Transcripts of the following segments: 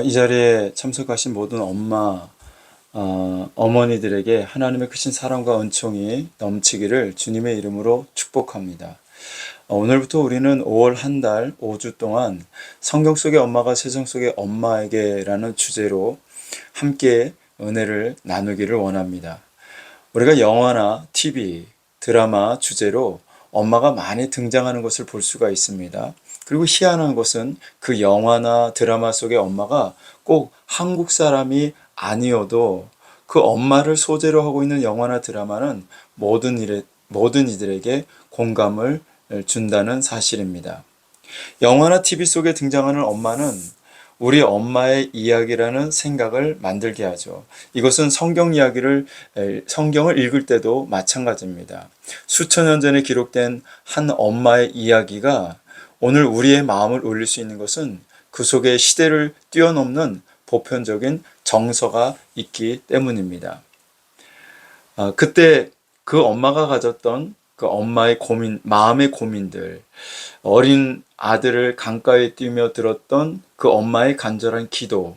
이 자리에 참석하신 모든 엄마, 어머니들에게 하나님의 크신 사랑과 은총이 넘치기를 주님의 이름으로 축복합니다. 오늘부터 우리는 5월 한 달 5주 동안 성경 속의 엄마가 세상 속의 엄마에게라는 주제로 함께 은혜를 나누기를 원합니다. 우리가 영화나 TV, 드라마 주제로 엄마가 많이 등장하는 것을 볼 수가 있습니다. 그리고 희한한 것은 그 영화나 드라마 속의 엄마가 꼭 한국 사람이 아니어도 그 엄마를 소재로 하고 있는 영화나 드라마는 모든 이들에게 공감을 준다는 사실입니다. 영화나 TV 속에 등장하는 엄마는 우리 엄마의 이야기라는 생각을 만들게 하죠. 이것은 성경을 읽을 때도 마찬가지입니다. 수천 년 전에 기록된 한 엄마의 이야기가 오늘 우리의 마음을 울릴 수 있는 것은 그 속에 시대를 뛰어넘는 보편적인 정서가 있기 때문입니다. 그때 그 엄마가 가졌던 그 엄마의 마음의 고민들, 어린 아들을 강가에 뛰며 들었던 그 엄마의 간절한 기도,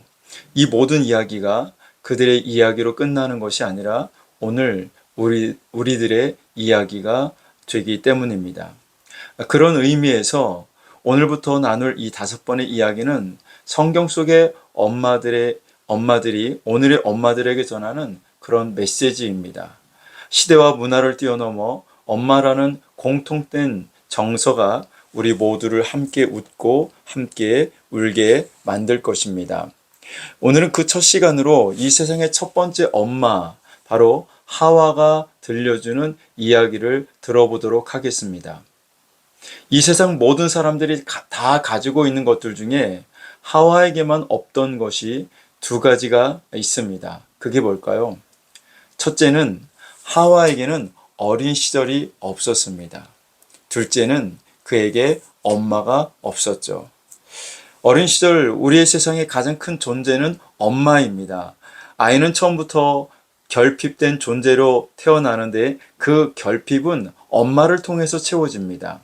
이 모든 이야기가 그들의 이야기로 끝나는 것이 아니라 오늘 우리들의 이야기가 되기 때문입니다. 그런 의미에서 오늘부터 나눌 이 5번의 이야기는 성경 속의 엄마들이 오늘의 엄마들에게 전하는 그런 메시지입니다. 시대와 문화를 뛰어넘어 엄마라는 공통된 정서가 우리 모두를 함께 웃고 함께 울게 만들 것입니다. 오늘은 그 첫 시간으로 이 세상의 첫 번째 엄마, 바로 하와가 들려주는 이야기를 들어보도록 하겠습니다. 이 세상 모든 사람들이 다 가지고 있는 것들 중에 하와에게만 없던 것이 2가지가 있습니다. 그게 뭘까요? 첫째는 하와에게는 어린 시절이 없었습니다. 둘째는 그에게 엄마가 없었죠. 어린 시절 우리의 세상의 가장 큰 존재는 엄마입니다. 아이는 처음부터 결핍된 존재로 태어나는데 그 결핍은 엄마를 통해서 채워집니다.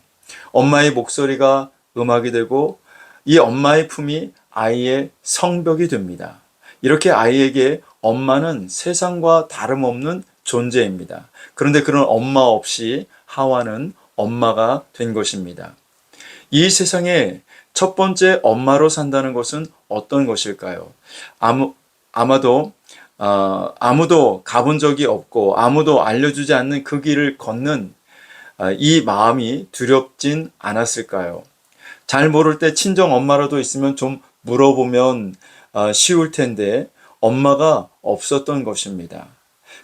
엄마의 목소리가 음악이 되고 이 엄마의 품이 아이의 성벽이 됩니다. 이렇게 아이에게 엄마는 세상과 다름없는 존재입니다. 그런데 그런 엄마 없이 하와는 엄마가 된 것입니다. 이 세상에 첫 번째 엄마로 산다는 것은 어떤 것일까요? 아마도 아무도 가본 적이 없고 아무도 알려주지 않는 그 길을 걷는 이 마음이 두렵진 않았을까요? 잘 모를 때 친정 엄마라도 있으면 좀 물어보면 쉬울 텐데 엄마가 없었던 것입니다.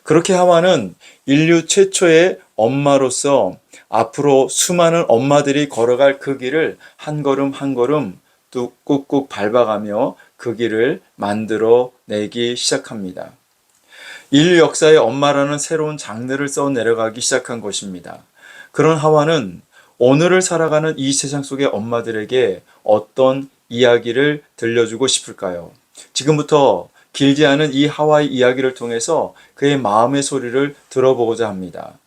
그렇게 하와는 인류 최초의 엄마로서 앞으로 수많은 엄마들이 걸어갈 그 길을 한 걸음 한 걸음 또 꾹꾹 밟아가며 그 길을 만들어 내기 시작합니다. 인류 역사의 엄마라는 새로운 장르를 써 내려가기 시작한 것입니다. 그런 하와는 오늘을 살아가는 이 세상 속의 엄마들에게 어떤 이야기를 들려주고 싶을까요? 지금부터 길지 않은 이 하와의 이야기를 통해서 그의 마음의 소리를 들어보고자 합니다.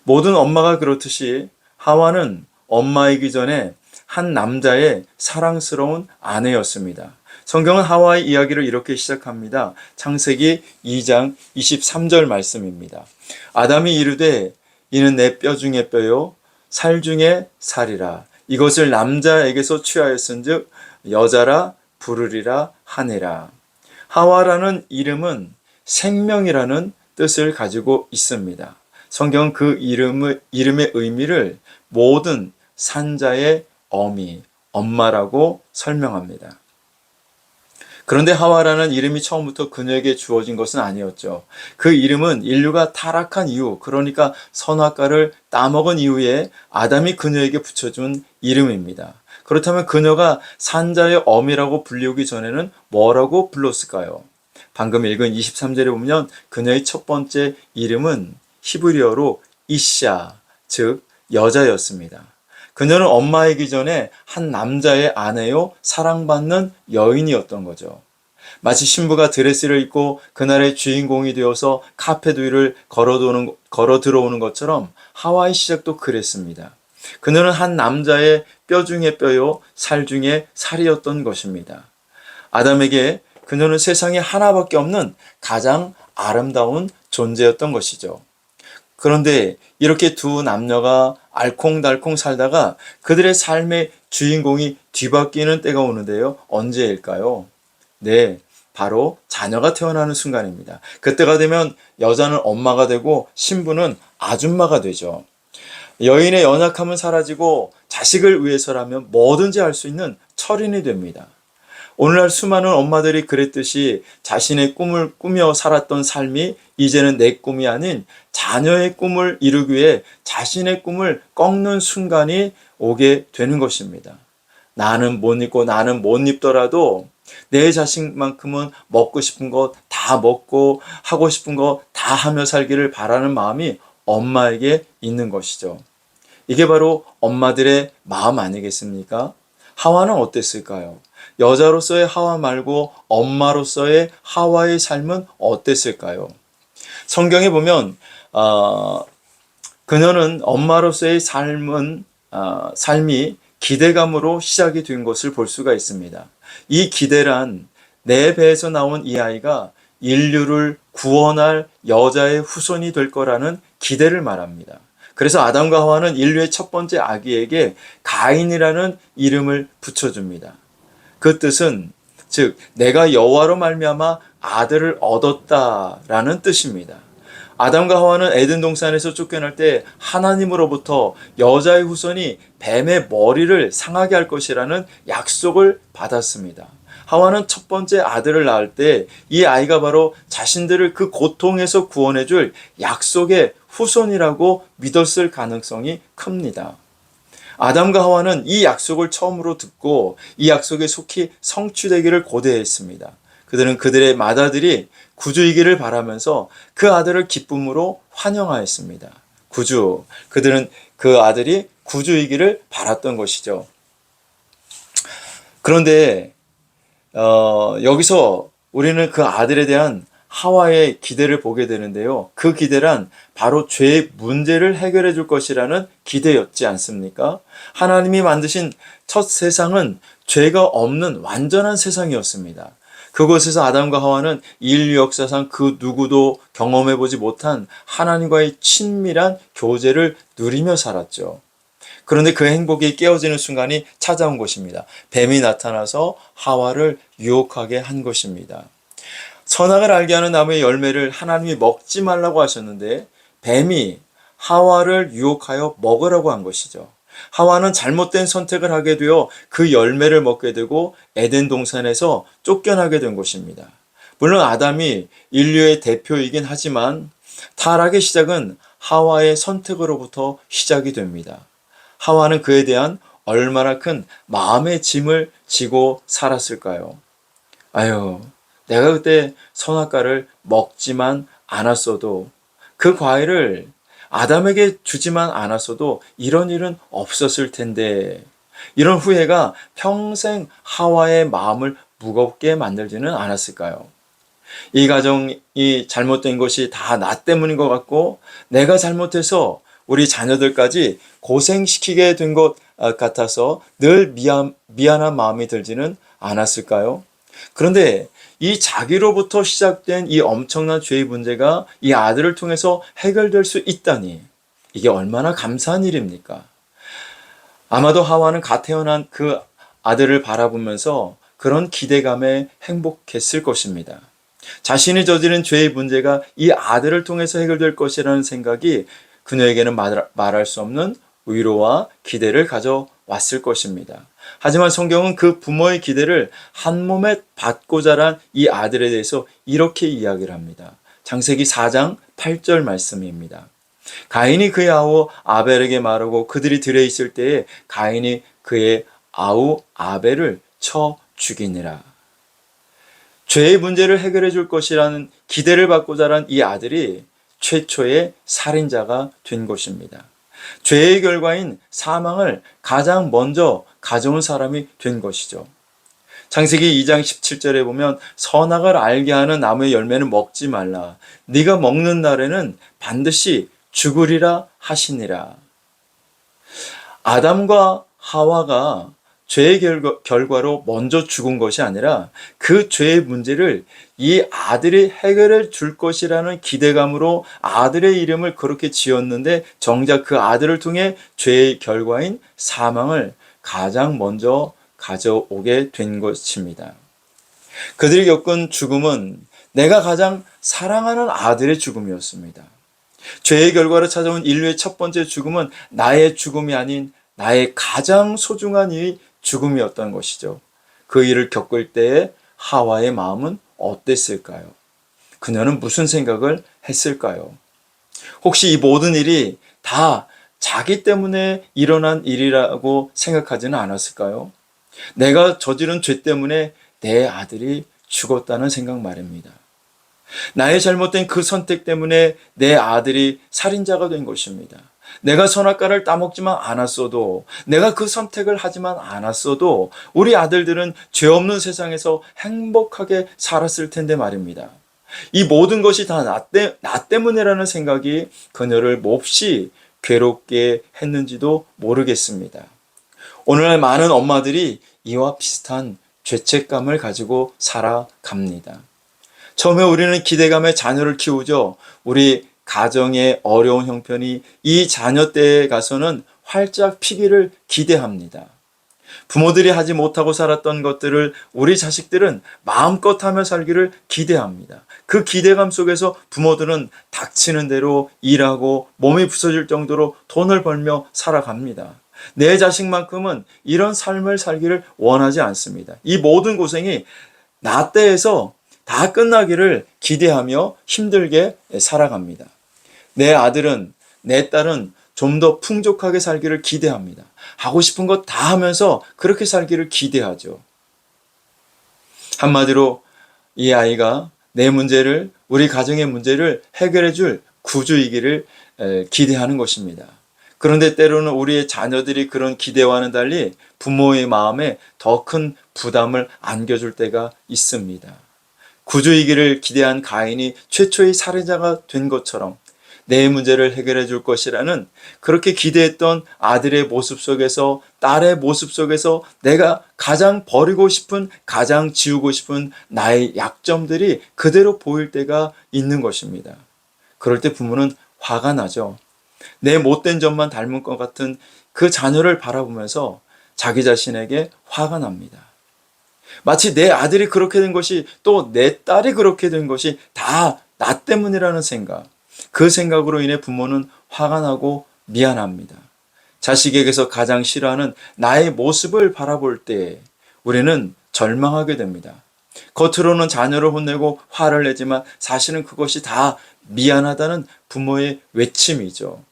모든 엄마가 그렇듯이 하와는 엄마이기 전에 한 남자의 사랑스러운 아내였습니다. 성경은 하와의 이야기를 이렇게 시작합니다. 창세기 2장 23절 말씀입니다. 아담이 이르되 이는 내 뼈 중에 뼈요 살 중에 살이라. 이것을 남자에게서 취하였은즉 여자라 부르리라 하니라. 하와라는 이름은 생명이라는 뜻을 가지고 있습니다. 성경은 그 이름의 의미를 모든 산자의 어미, 엄마라고 설명합니다. 그런데 하와라는 이름이 처음부터 그녀에게 주어진 것은 아니었죠. 그 이름은 인류가 타락한 이후, 그러니까 선악과를 따먹은 이후에 아담이 그녀에게 붙여준 이름입니다. 그렇다면 그녀가 산자의 어미라고 불리우기 전에는 뭐라고 불렀을까요? 방금 읽은 23절에 보면 그녀의 첫 번째 이름은 히브리어로 이샤, 즉 여자였습니다. 그녀는 엄마이기 전에 한 남자의 아내요 사랑받는 여인이었던 거죠. 마치 신부가 드레스를 입고 그날의 주인공이 되어서 카페 위를 걸어 들어오는 것처럼 하와의 시작도 그랬습니다. 그녀는 한 남자의 뼈 중에 뼈요 살 중에 살이었던 것입니다. 아담에게 그녀는 세상에 하나밖에 없는 가장 아름다운 존재였던 것이죠. 그런데 이렇게 두 남녀가 알콩달콩 살다가 그들의 삶의 주인공이 뒤바뀌는 때가 오는데요. 언제일까요? 네, 바로 자녀가 태어나는 순간입니다. 그때가 되면 여자는 엄마가 되고 신부는 아줌마가 되죠. 여인의 연약함은 사라지고 자식을 위해서라면 뭐든지 할 수 있는 철인이 됩니다. 오늘날 수많은 엄마들이 그랬듯이 자신의 꿈을 꾸며 살았던 삶이 이제는 내 꿈이 아닌 자녀의 꿈을 이루기 위해 자신의 꿈을 꺾는 순간이 오게 되는 것입니다. 나는 못 입고 나는 못 입더라도 내 자식만큼은 먹고 싶은 거 다 먹고 하고 싶은 거 다 하며 살기를 바라는 마음이 엄마에게 있는 것이죠. 이게 바로 엄마들의 마음 아니겠습니까? 하와는 어땠을까요? 여자로서의 하와 말고 엄마로서의 하와의 삶은 어땠을까요? 성경에 보면 그녀는 엄마로서의 삶이 기대감으로 시작이 된 것을 볼 수가 있습니다. 이 기대란 내 배에서 나온 이 아이가 인류를 구원할 여자의 후손이 될 거라는 기대를 말합니다. 그래서 아담과 하와는 인류의 첫 번째 아기에게 가인이라는 이름을 붙여줍니다. 그 뜻은 즉 내가 여호와로 말미암아 아들을 얻었다라는 뜻입니다. 아담과 하와는 에덴 동산에서 쫓겨날 때 하나님으로부터 여자의 후손이 뱀의 머리를 상하게 할 것이라는 약속을 받았습니다. 하와는 첫 번째 아들을 낳을 때 이 아이가 바로 자신들을 그 고통에서 구원해 줄 약속의 후손이라고 믿었을 가능성이 큽니다. 아담과 하와는 이 약속을 처음으로 듣고 이 약속에 속히 성취되기를 고대했습니다. 그들은 그들의 맏아들이 구주이기를 바라면서 그 아들을 기쁨으로 환영하였습니다. 구주, 그들은 그 아들이 구주이기를 바랐던 것이죠. 그런데 여기서 우리는 그 아들에 대한 하와의 기대를 보게 되는데요. 그 기대란 바로 죄의 문제를 해결해 줄 것이라는 기대였지 않습니까? 하나님이 만드신 첫 세상은 죄가 없는 완전한 세상이었습니다. 그곳에서 아담과 하와는 인류 역사상 그 누구도 경험해 보지 못한 하나님과의 친밀한 교제를 누리며 살았죠. 그런데 그 행복이 깨어지는 순간이 찾아온 것입니다. 뱀이 나타나서 하와를 유혹하게 한 것입니다. 선악을 알게 하는 나무의 열매를 하나님이 먹지 말라고 하셨는데 뱀이 하와를 유혹하여 먹으라고 한 것이죠. 하와는 잘못된 선택을 하게 되어 그 열매를 먹게 되고 에덴 동산에서 쫓겨나게 된 것입니다. 물론 아담이 인류의 대표이긴 하지만 타락의 시작은 하와의 선택으로부터 시작이 됩니다. 하와는 그에 대한 얼마나 큰 마음의 짐을 지고 살았을까요? 아유, 내가 그때 선악과를 먹지만 않았어도 그 과일을 아담에게 주지만 않았어도 이런 일은 없었을 텐데 이런 후회가 평생 하와의 마음을 무겁게 만들지는 않았을까요? 이 가정이 잘못된 것이 다 나 때문인 것 같고 내가 잘못해서 우리 자녀들까지 고생시키게 된 것 같아서 늘 미안한 마음이 들지는 않았을까요? 그런데 이 자기로부터 시작된 이 엄청난 죄의 문제가 이 아들을 통해서 해결될 수 있다니 이게 얼마나 감사한 일입니까? 아마도 하와는 갓 태어난 그 아들을 바라보면서 그런 기대감에 행복했을 것입니다. 자신이 저지른 죄의 문제가 이 아들을 통해서 해결될 것이라는 생각이 그녀에게는 말할 수 없는 위로와 기대를 가져왔을 것입니다. 하지만 성경은 그 부모의 기대를 한 몸에 받고 자란 이 아들에 대해서 이렇게 이야기를 합니다. 창세기 4장 8절 말씀입니다. 가인이 그의 아우 아벨에게 말하고 그들이 들에 있을 때에 가인이 그의 아우 아벨을 쳐 죽이니라. 죄의 문제를 해결해 줄 것이라는 기대를 받고 자란 이 아들이 최초의 살인자가 된 것입니다. 죄의 결과인 사망을 가장 먼저 가져온 사람이 된 것이죠. 창세기 2장 17절에 보면 선악을 알게 하는 나무의 열매는 먹지 말라. 네가 먹는 날에는 반드시 죽으리라 하시니라. 아담과 하와가 죄의 결과로 먼저 죽은 것이 아니라 그 죄의 문제를 이 아들이 해결해 줄 것이라는 기대감으로 아들의 이름을 그렇게 지었는데 정작 그 아들을 통해 죄의 결과인 사망을 가장 먼저 가져오게 된 것입니다. 그들이 겪은 죽음은 내가 가장 사랑하는 아들의 죽음이었습니다. 죄의 결과로 찾아온 인류의 첫 번째 죽음은 나의 죽음이 아닌 나의 가장 소중한 이의 죽음이었던 것이죠. 그 일을 겪을 때에 하와의 마음은 어땠을까요? 그녀는 무슨 생각을 했을까요? 혹시 이 모든 일이 다 자기 때문에 일어난 일이라고 생각하지는 않았을까요? 내가 저지른 죄 때문에 내 아들이 죽었다는 생각 말입니다. 나의 잘못된 그 선택 때문에 내 아들이 살인자가 된 것입니다. 내가 선악과를 따먹지만 않았어도, 내가 그 선택을 하지만 않았어도 우리 아들들은 죄 없는 세상에서 행복하게 살았을 텐데 말입니다. 이 모든 것이 다 나 때문이라는 생각이 그녀를 몹시 괴롭게 했는지도 모르겠습니다. 오늘날 많은 엄마들이 이와 비슷한 죄책감을 가지고 살아갑니다. 처음에 우리는 기대감에 자녀를 키우죠. 우리 가정의 어려운 형편이 이 자녀 때에 가서는 활짝 피기를 기대합니다. 부모들이 하지 못하고 살았던 것들을 우리 자식들은 마음껏 하며 살기를 기대합니다. 그 기대감 속에서 부모들은 닥치는 대로 일하고 몸이 부서질 정도로 돈을 벌며 살아갑니다. 내 자식만큼은 이런 삶을 살기를 원하지 않습니다. 이 모든 고생이 나 때에서 다 끝나기를 기대하며 힘들게 살아갑니다. 내 아들은, 내 딸은 좀 더 풍족하게 살기를 기대합니다. 하고 싶은 것 다 하면서 그렇게 살기를 기대하죠. 한마디로 이 아이가 내 문제를, 우리 가정의 문제를 해결해 줄 구주이기를 기대하는 것입니다. 그런데 때로는 우리의 자녀들이 그런 기대와는 달리 부모의 마음에 더 큰 부담을 안겨줄 때가 있습니다. 구주이기를 기대한 가인이 최초의 살인자가 된 것처럼 내 문제를 해결해 줄 것이라는 그렇게 기대했던 아들의 모습 속에서, 딸의 모습 속에서 내가 가장 버리고 싶은, 가장 지우고 싶은 나의 약점들이 그대로 보일 때가 있는 것입니다. 그럴 때 부모는 화가 나죠. 내 못된 점만 닮은 것 같은 그 자녀를 바라보면서 자기 자신에게 화가 납니다. 마치 내 아들이 그렇게 된 것이, 또 내 딸이 그렇게 된 것이 다 나 때문이라는 생각, 그 생각으로 인해 부모는 화가 나고 미안합니다. 자식에게서 가장 싫어하는 나의 모습을 바라볼 때 우리는 절망하게 됩니다. 겉으로는 자녀를 혼내고 화를 내지만 사실은 그것이 다 미안하다는 부모의 외침이죠.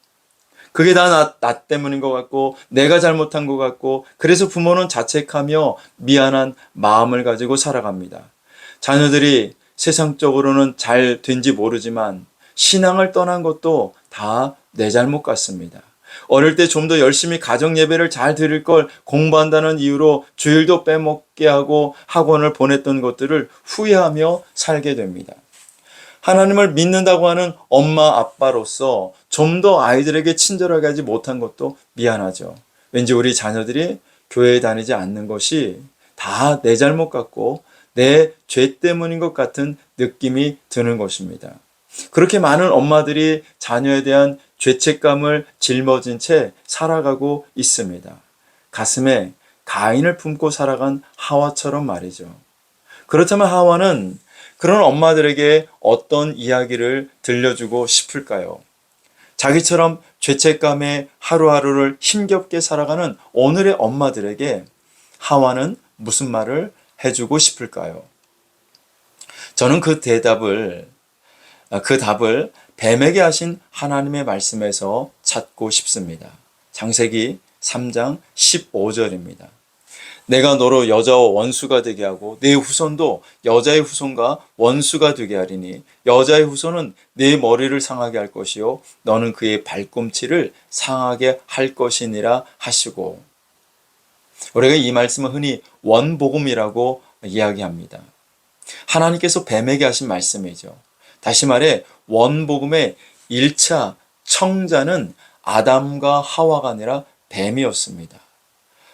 그게 다 나 때문인 것 같고 내가 잘못한 것 같고, 그래서 부모는 자책하며 미안한 마음을 가지고 살아갑니다. 자녀들이 세상적으로는 잘 된지 모르지만 신앙을 떠난 것도 다 내 잘못 같습니다. 어릴 때 좀 더 열심히 가정 예배를 잘 드릴 걸 공부한다는 이유로 주일도 빼먹게 하고 학원을 보냈던 것들을 후회하며 살게 됩니다. 하나님을 믿는다고 하는 엄마 아빠로서 좀 더 아이들에게 친절하게 하지 못한 것도 미안하죠. 왠지 우리 자녀들이 교회에 다니지 않는 것이 다 내 잘못 같고 내 죄 때문인 것 같은 느낌이 드는 것입니다. 그렇게 많은 엄마들이 자녀에 대한 죄책감을 짊어진 채 살아가고 있습니다. 가슴에 가인을 품고 살아간 하와처럼 말이죠. 그렇다면 하와는 그런 엄마들에게 어떤 이야기를 들려주고 싶을까요? 자기처럼 죄책감에 하루하루를 힘겹게 살아가는 오늘의 엄마들에게 하와는 무슨 말을 해주고 싶을까요? 저는 그 답을 뱀에게 하신 하나님의 말씀에서 찾고 싶습니다. 창세기 3장 15절입니다. 내가 너로 여자와 원수가 되게 하고 네 후손도 여자의 후손과 원수가 되게 하리니 여자의 후손은 네 머리를 상하게 할 것이요 너는 그의 발꿈치를 상하게 할 것이니라 하시고, 우리가 이 말씀을 흔히 원복음이라고 이야기합니다. 하나님께서 뱀에게 하신 말씀이죠. 다시 말해 원복음의 1차 청자는 아담과 하와가 아니라 뱀이었습니다.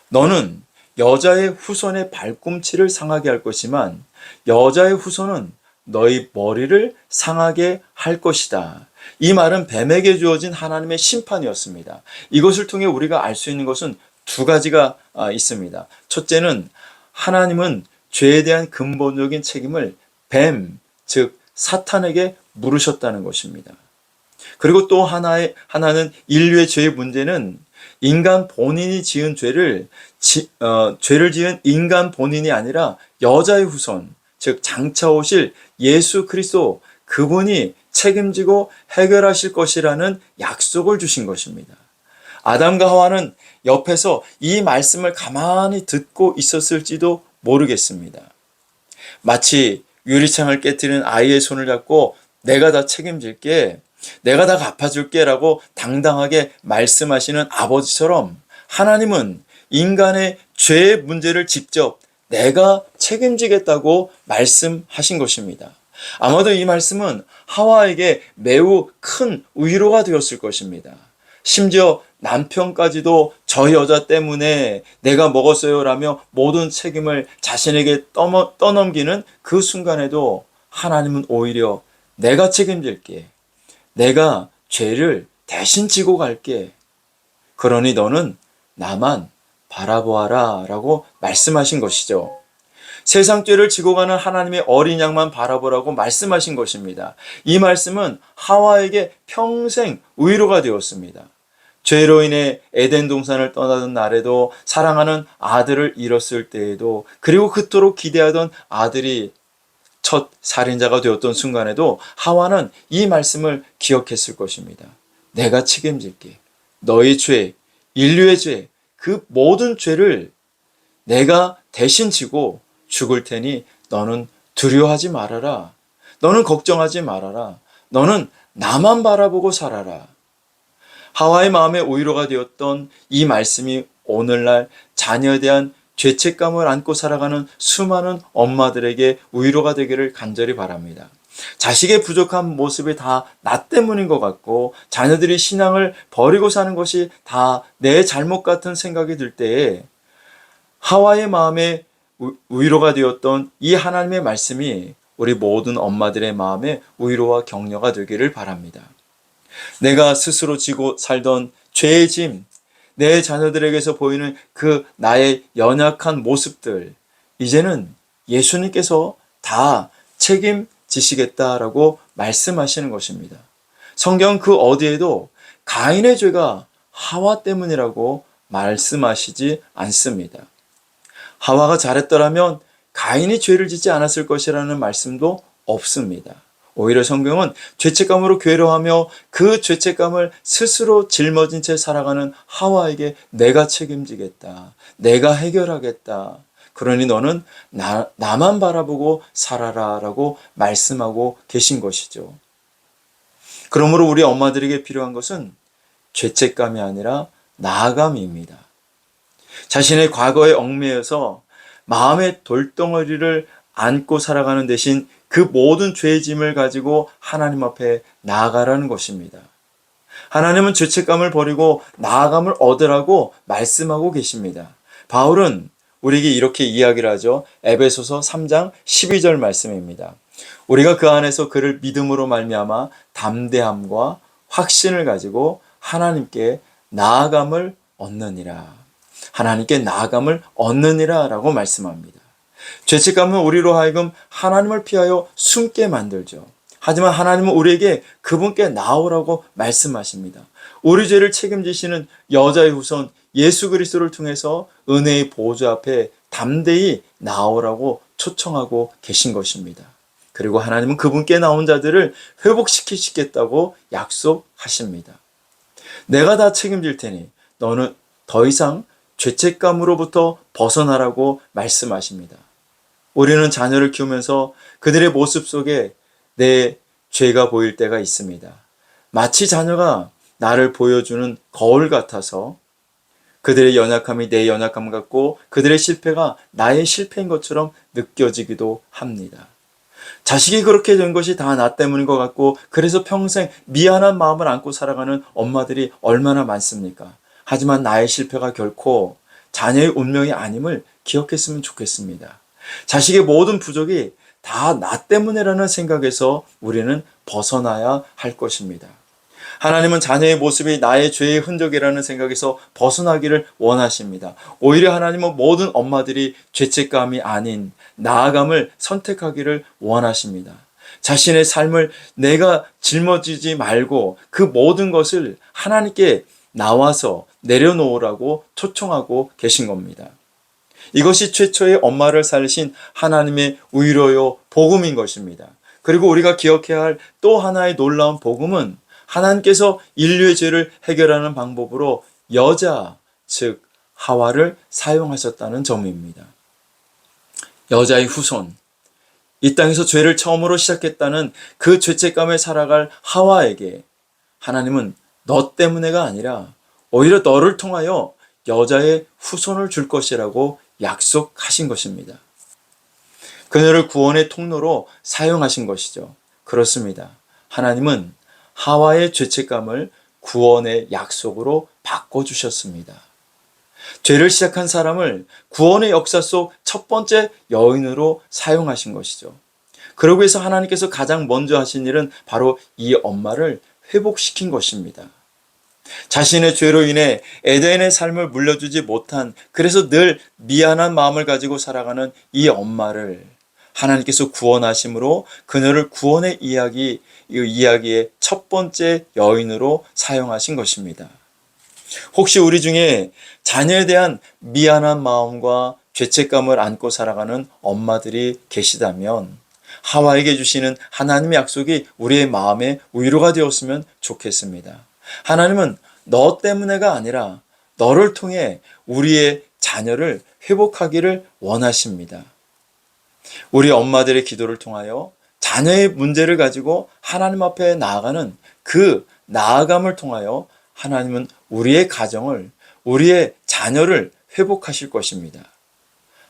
너는 여자의 후손의 발꿈치를 상하게 할 것이지만 여자의 후손은 너희 머리를 상하게 할 것이다. 이 말은 뱀에게 주어진 하나님의 심판이었습니다. 이것을 통해 우리가 알 수 있는 것은 두 가지가 있습니다. 첫째는 하나님은 죄에 대한 근본적인 책임을 뱀, 즉 사탄에게 물으셨다는 것입니다. 그리고 또 하나는 인류의 죄의 문제는 인간 본인이 지은 죄를 지은 인간 본인이 아니라 여자의 후손, 즉 장차 오실 예수 그리스도 그분이 책임지고 해결하실 것이라는 약속을 주신 것입니다. 아담과 하와는 옆에서 이 말씀을 가만히 듣고 있었을지도 모르겠습니다. 마치 유리창을 깨뜨린 아이의 손을 잡고 내가 다 책임질게, 내가 다 갚아줄게 라고 당당하게 말씀하시는 아버지처럼 하나님은 인간의 죄의 문제를 직접 내가 책임지겠다고 말씀하신 것입니다. 아마도 이 말씀은 하와에게 매우 큰 위로가 되었을 것입니다. 심지어 남편까지도 저 여자 때문에 내가 먹었어요 라며 모든 책임을 자신에게 떠넘기는 그 순간에도 하나님은 오히려 내가 책임질게. 내가 죄를 대신 지고 갈게. 그러니 너는 나만 바라보아라 라고 말씀하신 것이죠. 세상 죄를 지고 가는 하나님의 어린 양만 바라보라고 말씀하신 것입니다. 이 말씀은 하와에게 평생 위로가 되었습니다. 죄로 인해 에덴 동산을 떠나던 날에도 사랑하는 아들을 잃었을 때에도 그리고 그토록 기대하던 아들이 첫 살인자가 되었던 순간에도 하와는 이 말씀을 기억했을 것입니다. 내가 책임질게. 너의 죄, 인류의 죄, 그 모든 죄를 내가 대신 지고 죽을 테니 너는 두려워하지 말아라. 너는 걱정하지 말아라. 너는 나만 바라보고 살아라. 하와의 마음에 위로가 되었던 이 말씀이 오늘날 자녀에 대한 죄책감을 안고 살아가는 수많은 엄마들에게 위로가 되기를 간절히 바랍니다. 자식의 부족한 모습이 다 나 때문인 것 같고 자녀들이 신앙을 버리고 사는 것이 다 내 잘못 같은 생각이 들 때에 하와의 마음에 위로가 되었던 이 하나님의 말씀이 우리 모든 엄마들의 마음에 위로와 격려가 되기를 바랍니다. 내가 스스로 지고 살던 죄의 짐, 내 자녀들에게서 보이는 그 나의 연약한 모습들, 이제는 예수님께서 다 책임지시겠다라고 말씀하시는 것입니다. 성경 그 어디에도 가인의 죄가 하와 때문이라고 말씀하시지 않습니다. 하와가 잘했더라면 가인이 죄를 짓지 않았을 것이라는 말씀도 없습니다. 오히려 성경은 죄책감으로 괴로워하며 그 죄책감을 스스로 짊어진 채 살아가는 하와에게 내가 책임지겠다. 내가 해결하겠다. 그러니 너는 나만 바라보고 살아라 라고 말씀하고 계신 것이죠. 그러므로 우리 엄마들에게 필요한 것은 죄책감이 아니라 나아감입니다. 자신의 과거에 얽매여서 마음의 돌덩어리를 안고 살아가는 대신 그 모든 죄의 짐을 가지고 하나님 앞에 나아가라는 것입니다. 하나님은 죄책감을 버리고 나아감을 얻으라고 말씀하고 계십니다. 바울은 우리에게 이렇게 이야기를 하죠. 에베소서 3장 12절 말씀입니다. 우리가 그 안에서 그를 믿음으로 말미암아 담대함과 확신을 가지고 하나님께 나아감을 얻느니라. 하나님께 나아감을 얻느니라 라고 말씀합니다. 죄책감은 우리로 하여금 하나님을 피하여 숨게 만들죠. 하지만 하나님은 우리에게 그분께 나오라고 말씀하십니다. 우리 죄를 책임지시는 여자의 후손 예수 그리스도를 통해서 은혜의 보좌 앞에 담대히 나오라고 초청하고 계신 것입니다. 그리고 하나님은 그분께 나온 자들을 회복시키시겠다고 약속하십니다. 내가 다 책임질 테니 너는 더 이상 죄책감으로부터 벗어나라고 말씀하십니다. 우리는 자녀를 키우면서 그들의 모습 속에 내 죄가 보일 때가 있습니다. 마치 자녀가 나를 보여주는 거울 같아서 그들의 연약함이 내 연약함 같고 그들의 실패가 나의 실패인 것처럼 느껴지기도 합니다. 자식이 그렇게 된 것이 다 나 때문인 것 같고 그래서 평생 미안한 마음을 안고 살아가는 엄마들이 얼마나 많습니까? 하지만 나의 실패가 결코 자녀의 운명이 아님을 기억했으면 좋겠습니다. 자식의 모든 부족이 다 나 때문에라는 생각에서 우리는 벗어나야 할 것입니다. 하나님은 자녀의 모습이 나의 죄의 흔적이라는 생각에서 벗어나기를 원하십니다. 오히려 하나님은 모든 엄마들이 죄책감이 아닌 나아감을 선택하기를 원하십니다. 자신의 삶을 내가 짊어지지 말고 그 모든 것을 하나님께 나와서 내려놓으라고 초청하고 계신 겁니다. 이것이 최초의 엄마를 살리신 하나님의 위로요 복음인 것입니다. 그리고 우리가 기억해야 할 또 하나의 놀라운 복음은 하나님께서 인류의 죄를 해결하는 방법으로 여자, 즉 하와를 사용하셨다는 점입니다. 여자의 후손, 이 땅에서 죄를 처음으로 시작했다는 그 죄책감에 살아갈 하와에게 하나님은 너 때문에가 아니라 오히려 너를 통하여 여자의 후손을 줄 것이라고 약속하신 것입니다. 그녀를 구원의 통로로 사용하신 것이죠. 그렇습니다. 하나님은 하와의 죄책감을 구원의 약속으로 바꿔주셨습니다. 죄를 시작한 사람을 구원의 역사 속 첫 번째 여인으로 사용하신 것이죠. 그러고 해서 하나님께서 가장 먼저 하신 일은 바로 이 엄마를 회복시킨 것입니다. 자신의 죄로 인해 에덴의 삶을 물려주지 못한, 그래서 늘 미안한 마음을 가지고 살아가는 이 엄마를 하나님께서 구원하심으로 그녀를 구원의 이 이야기의 첫 번째 여인으로 사용하신 것입니다. 혹시 우리 중에 자녀에 대한 미안한 마음과 죄책감을 안고 살아가는 엄마들이 계시다면 하와에게 주시는 하나님의 약속이 우리의 마음에 위로가 되었으면 좋겠습니다. 하나님은 너 때문에가 아니라 너를 통해 우리의 자녀를 회복하기를 원하십니다. 우리 엄마들의 기도를 통하여 자녀의 문제를 가지고 하나님 앞에 나아가는 그 나아감을 통하여 하나님은 우리의 가정을, 우리의 자녀를 회복하실 것입니다.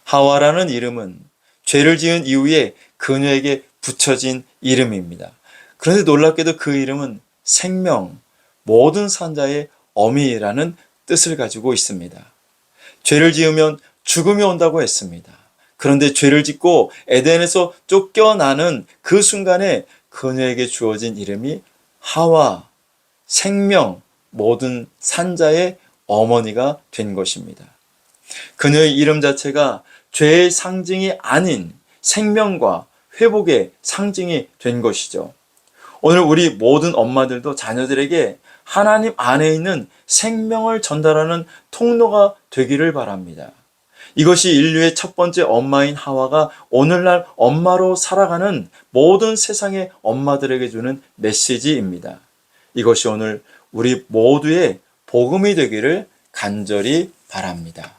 하와라는 이름은 죄를 지은 이후에 그녀에게 붙여진 이름입니다. 그런데 놀랍게도 그 이름은 생명, 모든 산자의 어미라는 뜻을 가지고 있습니다. 죄를 지으면 죽음이 온다고 했습니다. 그런데 죄를 짓고 에덴에서 쫓겨나는 그 순간에 그녀에게 주어진 이름이 하와, 생명, 모든 산자의 어머니가 된 것입니다. 그녀의 이름 자체가 죄의 상징이 아닌 생명과 회복의 상징이 된 것이죠. 오늘 우리 모든 엄마들도 자녀들에게 하나님 안에 있는 생명을 전달하는 통로가 되기를 바랍니다. 이것이 인류의 첫 번째 엄마인 하와가 오늘날 엄마로 살아가는 모든 세상의 엄마들에게 주는 메시지입니다. 이것이 오늘 우리 모두의 복음이 되기를 간절히 바랍니다.